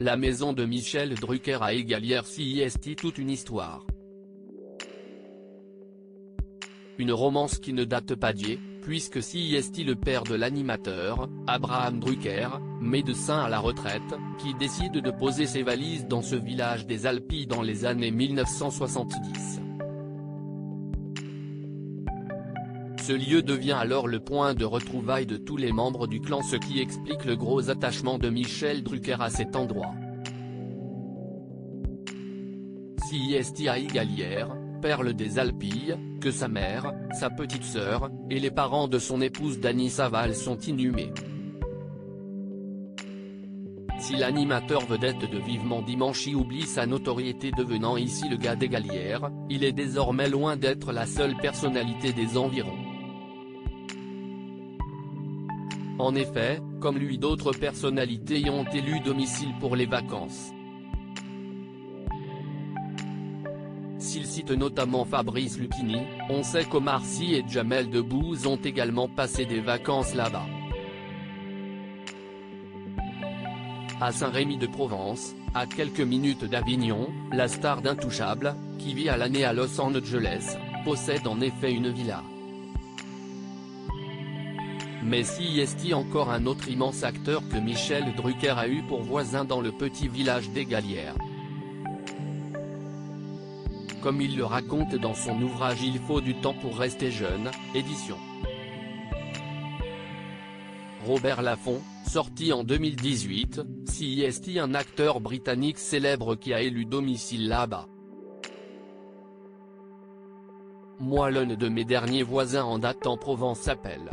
La maison de Michel Drucker à Égalières CIST toute une histoire. Une romance qui ne date pas d'hier, puisque CIST le père de l'animateur, Abraham Drucker, médecin à la retraite, qui décide de poser ses valises dans ce village des Alpilles dans les années 1970. Ce lieu devient alors le point de retrouvailles de tous les membres du clan, ce qui explique le gros attachement de Michel Drucker à cet endroit. CIST à Égalières, perle des Alpilles, que sa mère, sa petite sœur, et les parents de son épouse Dany Saval sont inhumés. Si l'animateur vedette de Vivement Dimanche y oublie sa notoriété devenant ici le gars d'Égalières, il est désormais loin d'être la seule personnalité des environs. En effet, comme lui d'autres personnalités y ont élu domicile pour les vacances. S'il cite notamment Fabrice Lucchini, on sait qu'Omar Sy et Jamel Debbouze ont également passé des vacances là-bas. À Saint-Rémy-de-Provence, à quelques minutes d'Avignon, la star d'Intouchables, qui vit à l'année à Los Angeles, possède en effet une villa. Mais CIST encore un autre immense acteur que Michel Drucker a eu pour voisin dans le petit village d'Égalières. Comme il le raconte dans son ouvrage Il faut du temps pour rester jeune, édition Robert Laffont, sorti en 2018, CIST un acteur britannique célèbre qui a élu domicile là-bas. Moi l'un de mes derniers voisins en date en Provence s'appelle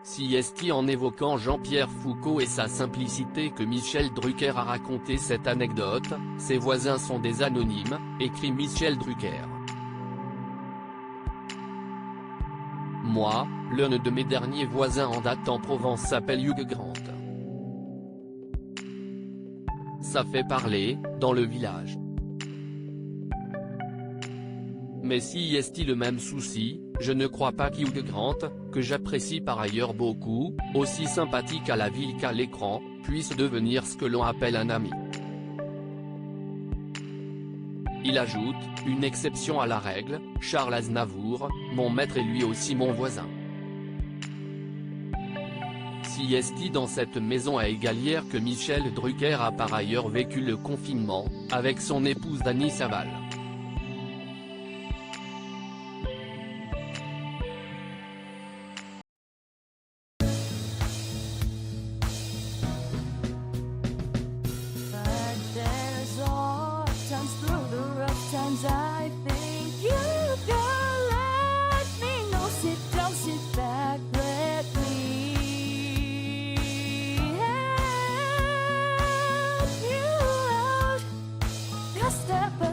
CIST en évoquant Jean-Pierre Foucault et sa simplicité que Michel Drucker a raconté cette anecdote, ses voisins sont des anonymes, écrit Michel Drucker. Moi, l'un de mes derniers voisins en date en Provence s'appelle Hugh Grant. Ça fait parler, dans le village. Mais CIST le même souci, je ne crois pas qu'Hugh Grant, que j'apprécie par ailleurs beaucoup, aussi sympathique à la ville qu'à l'écran, puisse devenir ce que l'on appelle un ami. Il ajoute, une exception à la règle, Charles Aznavour, mon maître est lui aussi mon voisin. CIST dans cette maison à Égalières que Michel Drucker a par ailleurs vécu le confinement, avec son épouse Dany Saval. I think you can let me know. Sit down, sit back, let me help you out. Just step